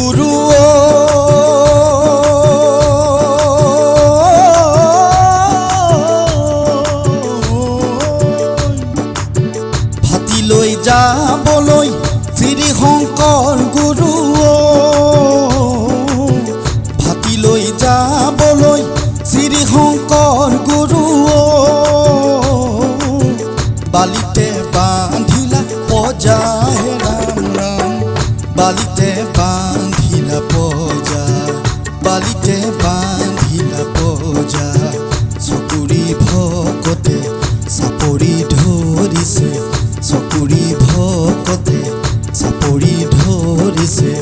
গুরু ভাতি লৈ যাবলৈ শ্ৰী শংকৰ গুৰু ভাতি লৈ যাবলৈ শ্ৰী শংকৰ গুৰু বালিতে বান্ধিলা পজা হে ৰাম ৰাম বালিতে বান্ধিলা পজা বালিতে বান্ধিলা পজা চকুৰি ভকতে চাপৰি ধৰিছে চকুৰি ভকতে চাপৰি ধৰিছে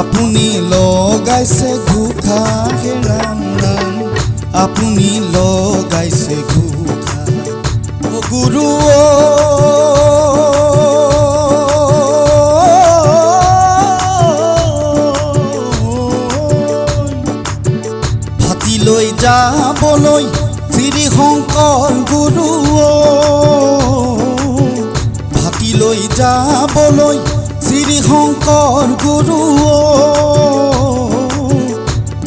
আপুনি লগাইছে ঘোষা হে ৰাম ৰাম আপুনি লগাইছে ঘোষা ও গুৰু ভাতি লৈ যাবলৈ শ্ৰী শংকৰ গুৰু ভাতি লৈ যাবলৈ শ্ৰী শংকৰ গুৰু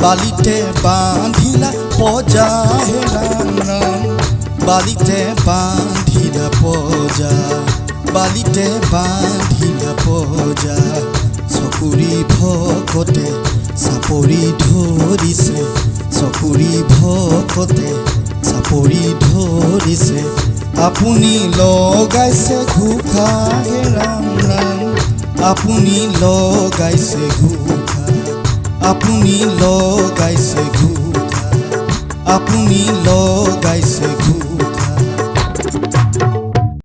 বালিতে বান্ধিলা পজা হে ৰাম ৰাম বালিতে বান্ধিলা পজা বালিতে বান্ধিলা পজা চকুৰি ভকতে চাপৰি ধৰিছে চকুৰি ভকতে চাপৰি ধৰিছে আপুনি লগাইছে ঘোষা হে ৰাম ৰাম আপুনি লগাইছে ঘোষা আপুনি লগাইছে ঘোষা আপুনি লগাইছে ঘোষা